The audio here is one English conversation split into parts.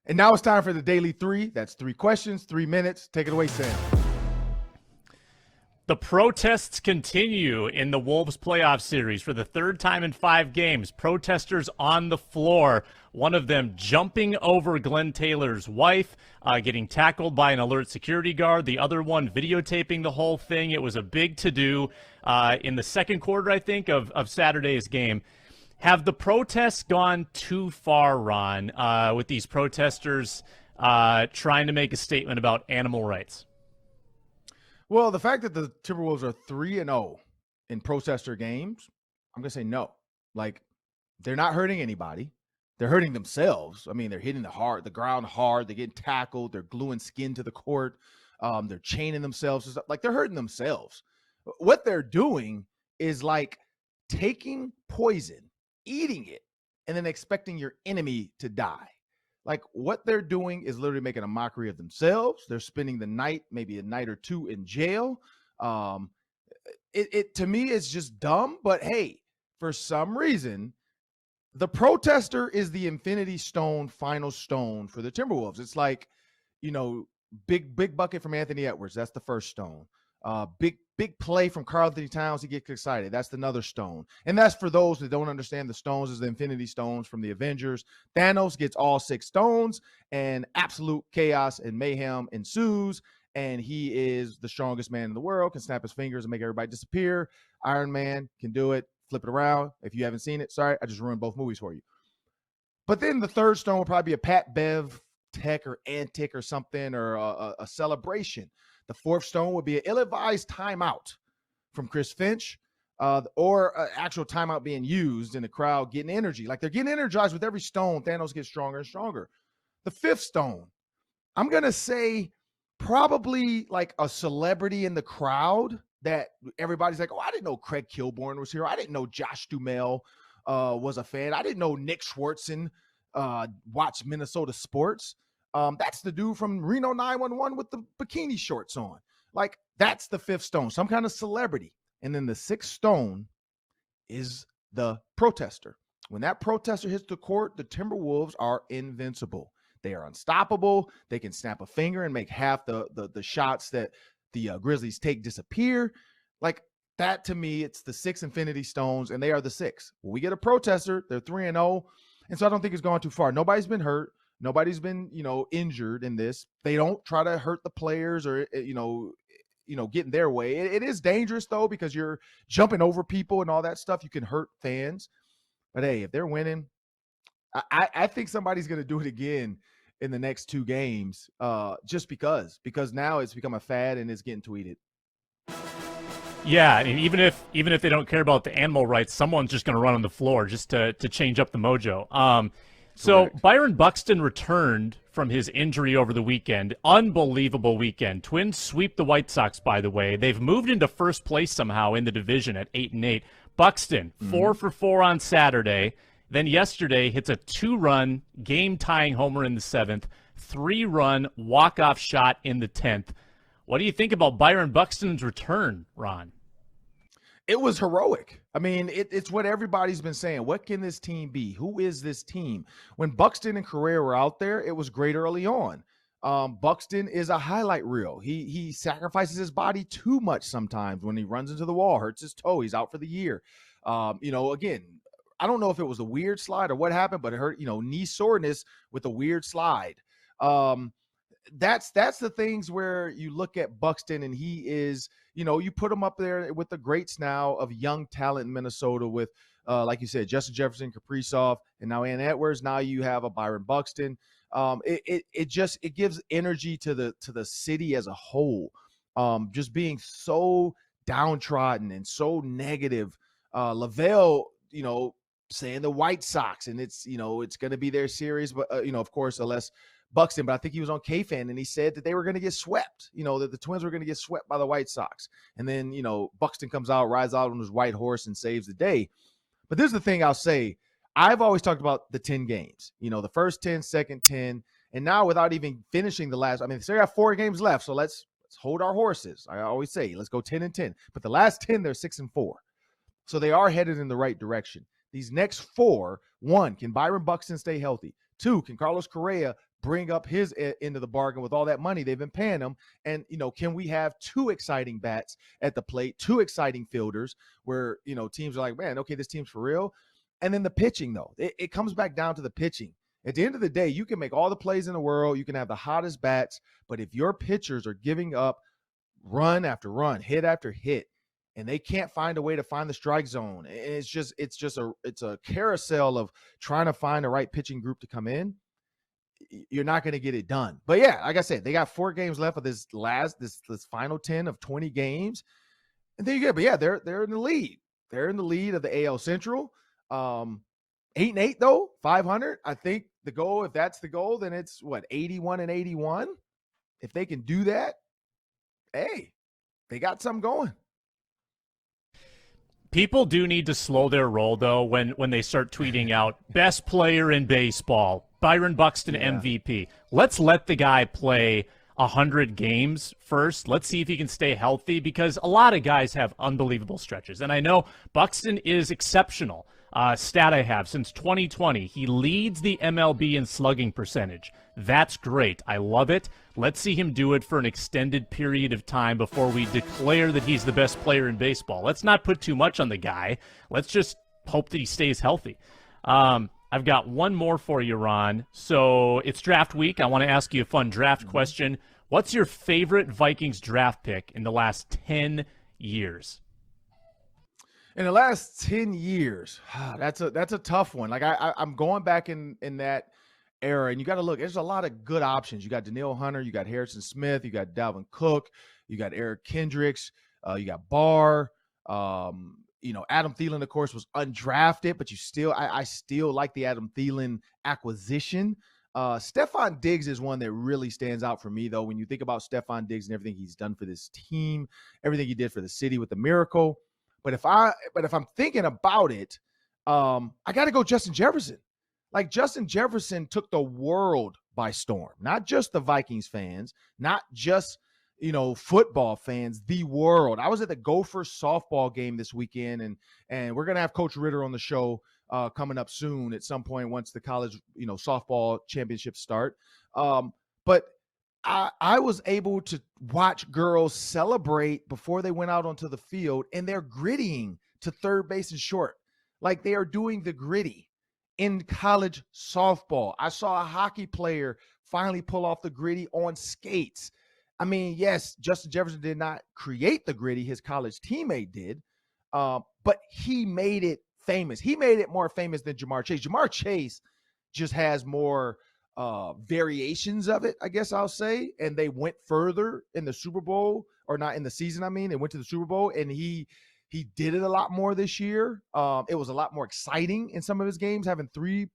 And now it's time for the Daily 3. That's 3 questions, 3 minutes. Take it away, Sam. The protests continue in the Wolves playoff series for the third time in 5 games. Protesters on the floor, one of them jumping over Glenn Taylor's wife, getting tackled by an alert security guard, the other one videotaping the whole thing. It was a big to-do in the second quarter, I think, of Saturday's game. Have the protests gone too far, Ron, with these protesters trying to make a statement about animal rights? Well, the fact that the Timberwolves are 3-0 in protester games, I'm going to say no. Like, they're not hurting anybody. They're hurting themselves. I mean, they're hitting the ground hard. They're getting tackled. They're gluing skin to the court. They're chaining themselves. Like, they're hurting themselves. What they're doing is like taking poison, eating it, and then expecting your enemy to die. Like, what they're doing is literally making a mockery of themselves. They're spending the night, maybe a night or two in jail. It to me is just dumb. But hey, for some reason, the protester is the infinity stone, final stone for the Timberwolves. It's like, big bucket from Anthony Edwards. That's the first stone. Big play from karl-anthony Towns. He gets excited. That's another stone. And that's for those that don't understand the stones is the infinity stones from the Avengers. Thanos gets all 6 stones and absolute chaos and mayhem ensues. And he is the strongest man in the world, can snap his fingers and make everybody disappear. Iron Man can do it. Flip it around. If you haven't seen it, sorry, I just ruined both movies for you. But then the third stone will probably be a Pat Bev tech or antic or something, or a celebration. The fourth stone would be an ill-advised timeout from Chris Finch, or an actual timeout being used in the crowd getting energy. Like, they're getting energized with every stone. Thanos gets stronger and stronger. The fifth stone, I'm going to say probably like a celebrity in the crowd that everybody's like, oh, I didn't know Craig Kilborn was here. I didn't know Josh Duhamel was a fan. I didn't know Nick Schwartzen watched Minnesota sports. That's the dude from Reno 911 with the bikini shorts on. Like, that's the fifth stone, some kind of celebrity. And then the sixth stone is the protester. When that protester hits the court, the Timberwolves are invincible. They are unstoppable. They can snap a finger and make half the shots that the Grizzlies take disappear. Like, that to me, it's the 6 infinity stones, and they are the 6. When we get a protester, they're 3-0. And so I don't think it's gone too far. Nobody's been hurt. Nobody's been, injured in this. They don't try to hurt the players or, get in their way. It is dangerous, though, because you're jumping over people and all that stuff. You can hurt fans. But, hey, if they're winning, I think somebody's going to do it again in the next 2 games just because now it's become a fad and it's getting tweeted. Yeah, I mean, even if they don't care about the animal rights, someone's just going to run on the floor just to change up the mojo. So Correct. Byron Buxton returned from his injury over the weekend. Unbelievable weekend. Twins sweep the White Sox, by the way. They've moved into first place somehow in the division at 8-8. Buxton, 4 for 4 on Saturday. Then yesterday hits a 2-run game-tying homer in the 7th, 3-run walk-off shot in the 10th. What do you think about Byron Buxton's return, Ron? It was heroic. I mean, it's what everybody's been saying. What can this team be? Who is this team? When Buxton and Correa were out there, it was great early on. Buxton is a highlight reel. He sacrifices his body too much sometimes when he runs into the wall, hurts his toe. He's out for the year. Again, I don't know if it was a weird slide or what happened, but it hurt, knee soreness with a weird slide. That's the things where you look at Buxton and he is, you put him up there with the greats now of young talent in Minnesota with, like you said, Justin Jefferson, Kaprizov, and now Ann Edwards. Now you have a Byron Buxton. It gives energy to the city as a whole. Just being so downtrodden and so negative. Lavelle, saying the White Sox and it's going to be their series, but of course, unless Buxton, but I think he was on K-Fan and he said that they were going to get swept, that the Twins were going to get swept by the White Sox. And then, Buxton comes out, rides out on his white horse and saves the day. But this is the thing I'll say. I've always talked about the 10 games, the first 10, second 10, and now without even finishing the last, they have 4 games left. So let's hold our horses. I always say, let's go 10-10, but the last 10, they're 6-4. So they are headed in the right direction. These next 4, 1, can Byron Buxton stay healthy? 2, can Carlos Correa bring up his end of the bargain with all that money they've been paying him. And, can we have two exciting bats at the plate, two exciting fielders where, teams are like, man, okay, this team's for real. And then the pitching, though, it comes back down to the pitching. At the end of the day, you can make all the plays in the world. You can have the hottest bats. But if your pitchers are giving up run after run, hit after hit, and they can't find a way to find the strike zone, it's a carousel of trying to find the right pitching group to come in. You're not going to get it done. But yeah, like I said, they got 4 games left of this final 10 of 20 games. And there you go. But yeah, they're in the lead. They're in the lead of the AL Central. 8-8 though, 500. I think the goal, if that's the goal, then it's 81-81. If they can do that, hey, they got something going. People do need to slow their roll, though, when they start tweeting out best player in baseball, Byron Buxton MVP. Let's let the guy play 100 games first. Let's see if he can stay healthy, because a lot of guys have unbelievable stretches. And I know Buxton is exceptional. Stat I have, since 2020, he leads the MLB in slugging percentage. That's great. I love it. Let's see him do it for an extended period of time before we declare that he's the best player in baseball. Let's not put too much on the guy. Let's just hope that he stays healthy. I've got one more for you, Ron. So it's draft week. I want to ask you a fun draft question. What's your favorite Vikings draft pick in the last 10 years? In the last 10 years, that's a tough one. Like I'm going back in that era, and you got to look. There's a lot of good options. You got Danielle Hunter, you got Harrison Smith, you got Dalvin Cook, you got Eric Kendricks, you got Barr. Adam Thielen, of course, was undrafted, but I still like the Adam Thielen acquisition. Stefon Diggs is one that really stands out for me, though. When you think about Stefon Diggs and everything he's done for this team, everything he did for the city with the miracle. But if I'm thinking about it, I got to go Justin Jefferson. Like, Justin Jefferson took the world by storm, not just the Vikings fans, not just, football fans, the world. I was at the Gophers softball game this weekend, and we're going to have Coach Ritter on the show coming up soon at some point once the college, softball championships start. But I was able to watch girls celebrate before they went out onto the field, and they're grittying to third base and short. Like, they are doing the gritty in college softball. I saw a hockey player finally pull off the gritty on skates. I mean, yes, Justin Jefferson did not create the gritty. His college teammate did, but he made it famous. He made it more famous than Jamar Chase. Jamar Chase just has more variations of it, I guess I'll say. And they went further in the Super Bowl, or not in the season. I mean, they went to the Super Bowl, and he did it a lot more this year. It was a lot more exciting in some of his games, having 3+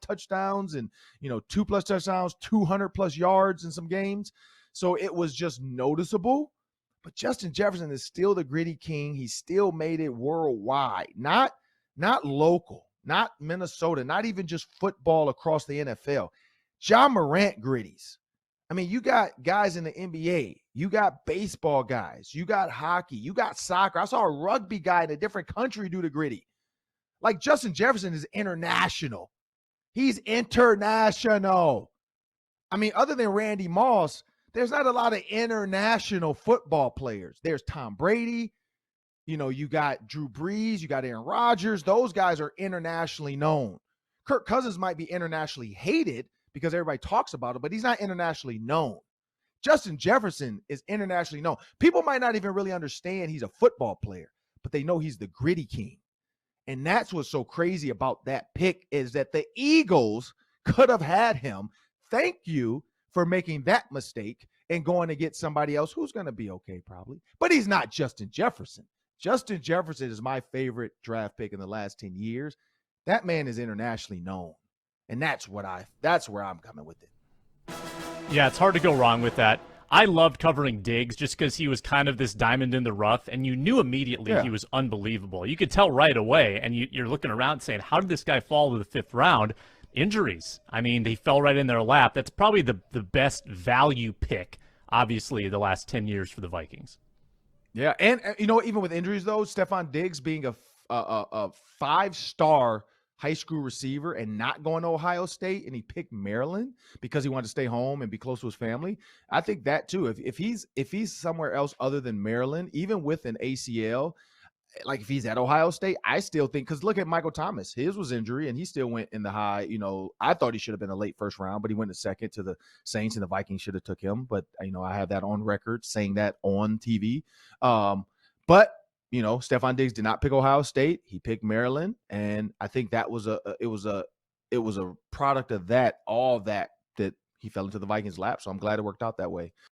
touchdowns and, 2+ touchdowns, 200+ yards in some games. So it was just noticeable. But Justin Jefferson is still the gritty king. He still made it worldwide, not local, not Minnesota, not even just football across the NFL. John Morant gritties. I mean, you got guys in the NBA. You got baseball guys. You got hockey. You got soccer. I saw a rugby guy in a different country do the gritty. Like, Justin Jefferson is international. He's international. I mean, other than Randy Moss, there's not a lot of international football players. There's Tom Brady. You got Drew Brees. You got Aaron Rodgers. Those guys are internationally known. Kirk Cousins might be internationally hated because everybody talks about him, but he's not internationally known. Justin Jefferson is internationally known. People might not even really understand he's a football player, but they know he's the gritty king. And that's what's so crazy about that pick, is that the Eagles could have had him. Thank you for making that mistake and going to get somebody else who's going to be okay probably. But he's not Justin Jefferson. Justin Jefferson is my favorite draft pick in the last 10 years. That man is internationally known. And that's where I'm coming with it. Yeah, it's hard to go wrong with that. I loved covering Diggs just because he was kind of this diamond in the rough, and you knew immediately he was unbelievable. You could tell right away, and you're looking around saying, how did this guy fall to the 5th round? Injuries. I mean, they fell right in their lap. That's probably the best value pick, obviously, the last 10 years for the Vikings. Yeah, and even with injuries, though, Stefon Diggs being a 5-star high school receiver and not going to Ohio State, and he picked Maryland because he wanted to stay home and be close to his family. I think that too. If he's somewhere else other than Maryland, even with an ACL, like if he's at Ohio State, I still think, because look at Michael Thomas, his was injury and he still went in the high. I thought he should have been a late first round, but he went to second to the Saints, and the Vikings should have took him. But I have that on record saying that on TV. But Stefon Diggs did not pick Ohio State; he picked Maryland, and I think that was it was a product of all that he fell into the Vikings' lap. So I'm glad it worked out that way.